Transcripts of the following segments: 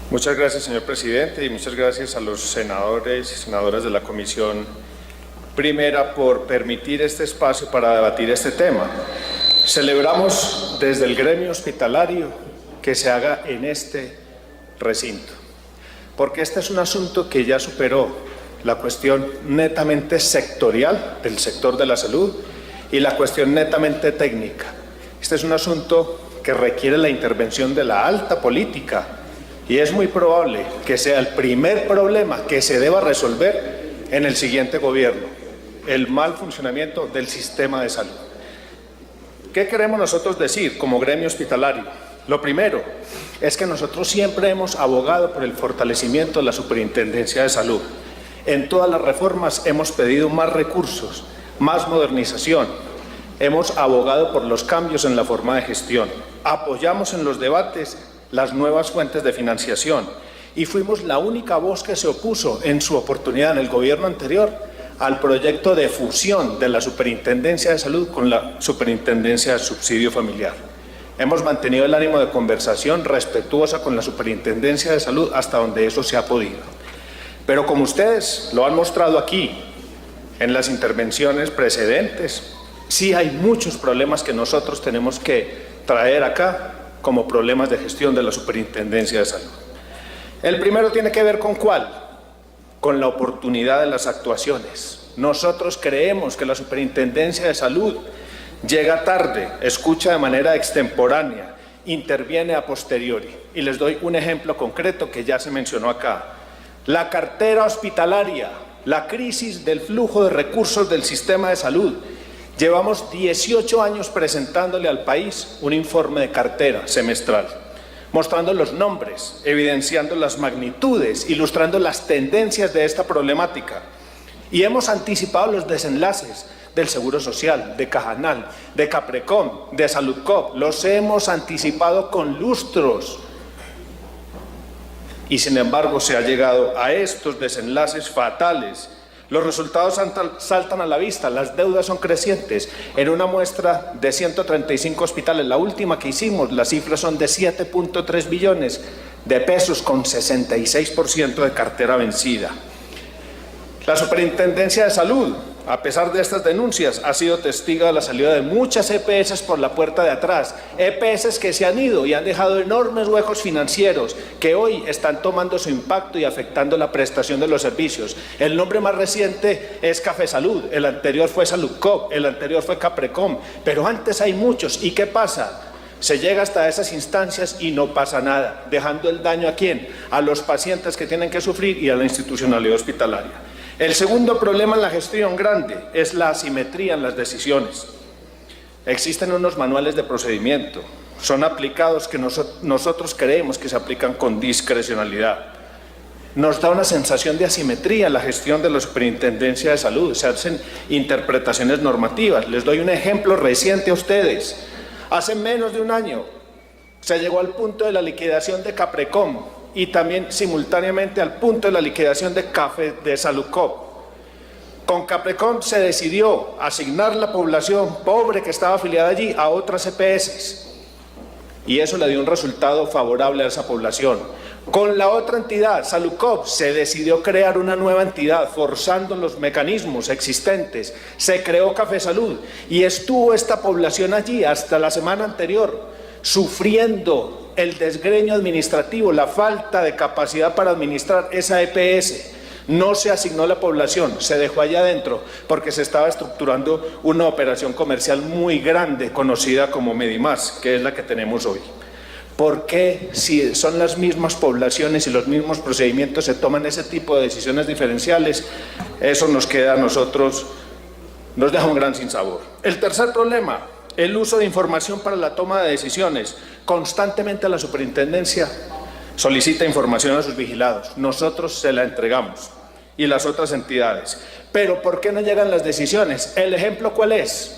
Muchas gracias, señor presidente, y muchas gracias a los senadores y senadoras de la Comisión Primera por permitir este espacio para debatir este tema. Celebramos desde el gremio hospitalario que se haga en este recinto, porque este es un asunto que ya superó la cuestión netamente sectorial del sector de la salud y la cuestión netamente técnica. Este es un asunto que requiere la intervención de la alta política y es muy probable que sea el primer problema que se deba resolver en el siguiente gobierno, el mal funcionamiento del sistema de salud. ¿Qué queremos nosotros decir como gremio hospitalario? Lo primero es que nosotros siempre hemos abogado por el fortalecimiento de la Superintendencia de Salud. En todas las reformas hemos pedido más recursos, más modernización. Hemos abogado por los cambios en la forma de gestión. Apoyamos en los debates las nuevas fuentes de financiación y fuimos la única voz que se opuso en su oportunidad en el gobierno anterior al proyecto de fusión de la Superintendencia de Salud con la Superintendencia de Subsidio Familiar. Hemos mantenido el ánimo de conversación respetuosa con la Superintendencia de Salud hasta donde eso se ha podido. Pero como ustedes lo han mostrado aquí en las intervenciones precedentes, sí hay muchos problemas que nosotros tenemos que traer acá como problemas de gestión de la Superintendencia de Salud. El primero tiene que ver con ¿cuál? Con la oportunidad de las actuaciones. Nosotros creemos que la Superintendencia de Salud llega tarde, escucha de manera extemporánea, interviene a posteriori. Y les doy un ejemplo concreto que ya se mencionó acá. La cartera hospitalaria, la crisis del flujo de recursos del sistema de salud. Llevamos 18 años presentándole al país un informe de cartera semestral, mostrando los nombres, evidenciando las magnitudes, ilustrando las tendencias de esta problemática. Y hemos anticipado los desenlaces del Seguro Social, de Cajanal, de Caprecom, de Saludcop. Los hemos anticipado con lustros. Y sin embargo se ha llegado a estos desenlaces fatales. Los resultados saltan a la vista, las deudas son crecientes. En una muestra de 135 hospitales, la última que hicimos, las cifras son de 7.3 billones de pesos con 66% de cartera vencida. La Superintendencia de Salud, a pesar de estas denuncias, ha sido testigo de la salida de muchas EPS por la puerta de atrás, EPS que se han ido y han dejado enormes huecos financieros que hoy están tomando su impacto y afectando la prestación de los servicios. El nombre más reciente es Café Salud, el anterior fue Saludcop, el anterior fue Caprecom, pero antes hay muchos. ¿Y qué pasa? Se llega hasta esas instancias y no pasa nada, dejando el daño ¿a quién? A los pacientes que tienen que sufrir y a la institucionalidad hospitalaria. El segundo problema en la gestión grande es la asimetría en las decisiones. Existen unos manuales de procedimiento, son aplicados que nosotros creemos que se aplican con discrecionalidad. Nos da una sensación de asimetría en la gestión de la Superintendencia de Salud, se hacen interpretaciones normativas. Les doy un ejemplo reciente a ustedes. Hace menos de un año se llegó al punto de la liquidación de Caprecom y también simultáneamente al punto de la liquidación de Saludcop. Con Caprecom se decidió asignar la población pobre que estaba afiliada allí a otras EPS y eso le dio un resultado favorable a esa población. Con la otra entidad, Saludcop, se decidió crear una nueva entidad forzando los mecanismos existentes. Se creó Café Salud y estuvo esta población allí hasta la semana anterior sufriendo el desgreño administrativo, la falta de capacidad para administrar esa EPS. No se asignó la población, se dejó allá adentro porque se estaba estructurando una operación comercial muy grande conocida como Medimás, que es la que tenemos hoy. ¿Por qué, si son las mismas poblaciones y los mismos procedimientos, se toman ese tipo de decisiones diferenciales? Eso nos queda a nosotros, nos deja un gran sinsabor. El tercer problema, el uso de información para la toma de decisiones. Constantemente la Superintendencia solicita información a sus vigilados. Nosotros se la entregamos y las otras entidades. Pero ¿por qué no llegan las decisiones? ¿El ejemplo cuál es?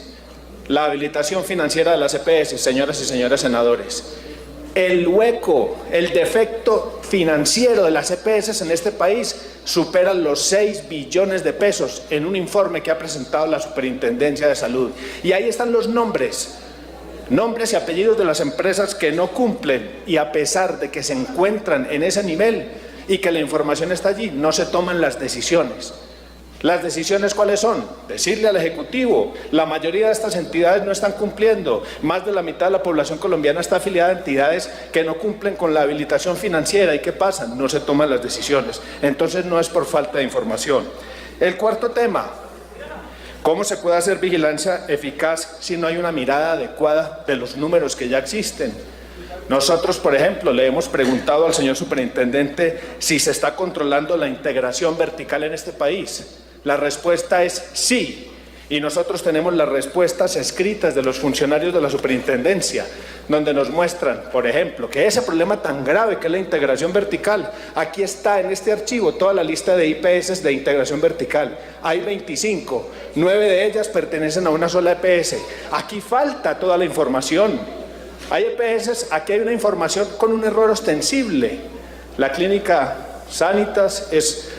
La habilitación financiera de las EPS, señoras y señores senadores. El hueco, el defecto financiero de las EPS en este país supera los 6 billones de pesos en un informe que ha presentado la Superintendencia de Salud. Y ahí están los nombres nombres y apellidos de las empresas que no cumplen y a pesar de que se encuentran en ese nivel y que la información está allí, no se toman las decisiones. ¿Las decisiones cuáles son? Decirle al Ejecutivo, la mayoría de estas entidades no están cumpliendo, más de la mitad de la población colombiana está afiliada a entidades que no cumplen con la habilitación financiera. ¿Y qué pasa? No se toman las decisiones. Entonces no es por falta de información. El cuarto tema, ¿cómo se puede hacer vigilancia eficaz si no hay una mirada adecuada de los números que ya existen? Nosotros, por ejemplo, le hemos preguntado al señor superintendente si se está controlando la integración vertical en este país. La respuesta es sí, y nosotros tenemos las respuestas escritas de los funcionarios de la superintendencia, donde nos muestran, por ejemplo, que ese problema tan grave que es la integración vertical, aquí está en este archivo toda la lista de IPS de integración vertical. Hay 25, 9 de ellas pertenecen a una sola EPS. Aquí falta toda la información. Hay EPS, aquí hay una información con un error ostensible. La clínica Sanitas es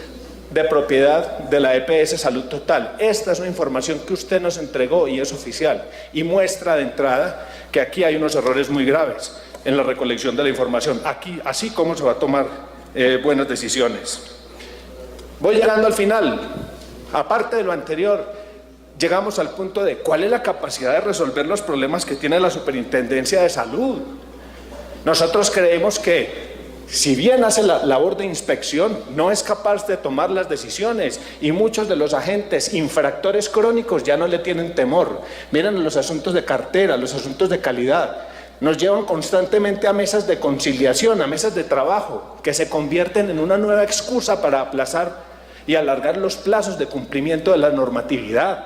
de propiedad de la EPS Salud Total. Esta es una información que usted nos entregó y es oficial y muestra de entrada que aquí hay unos errores muy graves en la recolección de la información. Aquí, así como se va a tomar buenas decisiones. Voy llegando al final. Aparte de lo anterior, llegamos al punto de cuál es la capacidad de resolver los problemas que tiene la Superintendencia de Salud. Nosotros creemos que si bien hace la labor de inspección, no es capaz de tomar las decisiones y muchos de los agentes infractores crónicos ya no le tienen temor. Miren los asuntos de cartera, los asuntos de calidad. Nos llevan constantemente a mesas de conciliación, a mesas de trabajo, que se convierten en una nueva excusa para aplazar y alargar los plazos de cumplimiento de la normatividad.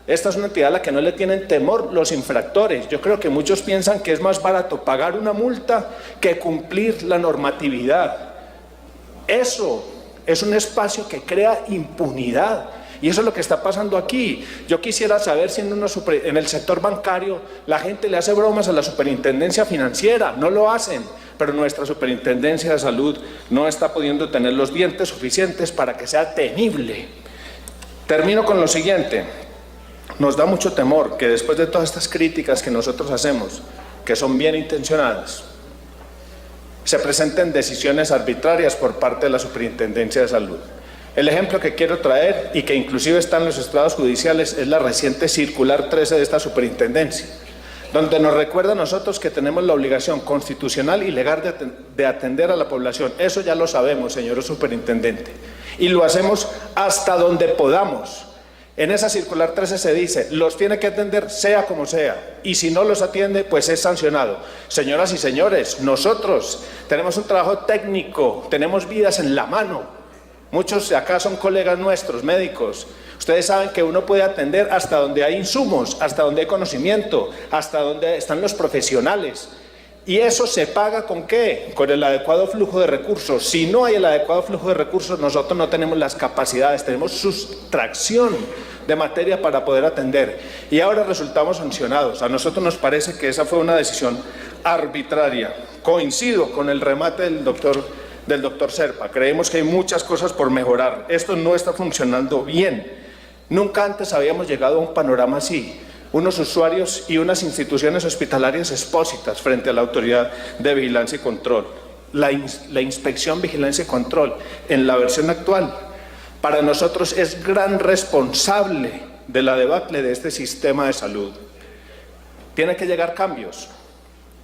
Esta es una entidad a la que no le tienen temor los infractores. Yo creo que muchos piensan que es más barato pagar una multa que cumplir la normatividad. Eso es un espacio que crea impunidad. Y eso es lo que está pasando aquí. Yo quisiera saber si en el sector bancario la gente le hace bromas a la superintendencia financiera. No lo hacen, pero nuestra superintendencia de salud no está pudiendo tener los dientes suficientes para que sea temible. Termino con lo siguiente. Nos da mucho temor que después de todas estas críticas que nosotros hacemos, que son bien intencionadas, se presenten decisiones arbitrarias por parte de la Superintendencia de Salud. El ejemplo que quiero traer y que inclusive está en los estrados judiciales es la reciente circular 13 de esta superintendencia, donde nos recuerda a nosotros que tenemos la obligación constitucional y legal de atender a la población. Eso ya lo sabemos, señor superintendente, y lo hacemos hasta donde podamos. En esa circular 13 se dice, los tiene que atender sea como sea, y si no los atiende, pues es sancionado. Señoras y señores, nosotros tenemos un trabajo técnico, tenemos vidas en la mano. Muchos de acá son colegas nuestros, médicos. Ustedes saben que uno puede atender hasta donde hay insumos, hasta donde hay conocimiento, hasta donde están los profesionales. ¿Y eso se paga con qué? Con el adecuado flujo de recursos. Si no hay el adecuado flujo de recursos, nosotros no tenemos las capacidades, tenemos sustracción de materia para poder atender. Y ahora resultamos sancionados. A nosotros nos parece que esa fue una decisión arbitraria. Coincido con el remate del doctor Serpa. Creemos que hay muchas cosas por mejorar. Esto no está funcionando bien. Nunca antes habíamos llegado a un panorama así. Unos usuarios y unas instituciones hospitalarias expósitas frente a la autoridad de vigilancia y control. La inspección, vigilancia y control en la versión actual para nosotros es gran responsable de la debacle de este sistema de salud. Tiene que llegar cambios,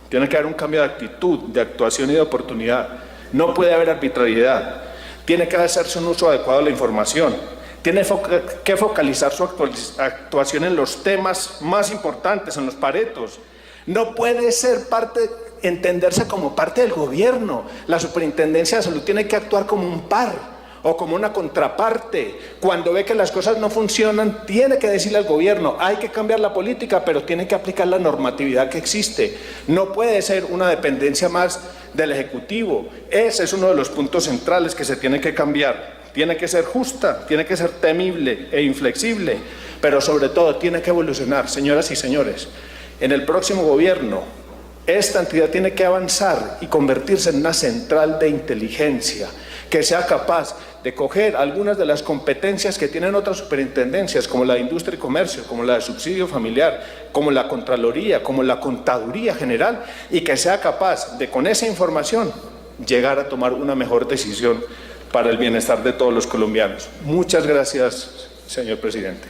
tiene que haber un cambio de actitud, de actuación y de oportunidad. No puede haber arbitrariedad, tiene que hacerse un uso adecuado de la información. Tiene que focalizar su actuación en los temas más importantes, en los paretos. No puede entenderse como parte del gobierno. La Superintendencia de Salud tiene que actuar como un par o como una contraparte. Cuando ve que las cosas no funcionan, tiene que decirle al gobierno, hay que cambiar la política, pero tiene que aplicar la normatividad que existe. No puede ser una dependencia más del Ejecutivo. Ese es uno de los puntos centrales que se tiene que cambiar. Tiene que ser justa, tiene que ser temible e inflexible, pero sobre todo tiene que evolucionar. Señoras y señores, en el próximo gobierno, esta entidad tiene que avanzar y convertirse en una central de inteligencia que sea capaz de coger algunas de las competencias que tienen otras superintendencias, como la de Industria y Comercio, como la de Subsidio Familiar, como la Contraloría, como la Contaduría General, y que sea capaz de, con esa información, llegar a tomar una mejor decisión para el bienestar de todos los colombianos. Muchas gracias, señor presidente.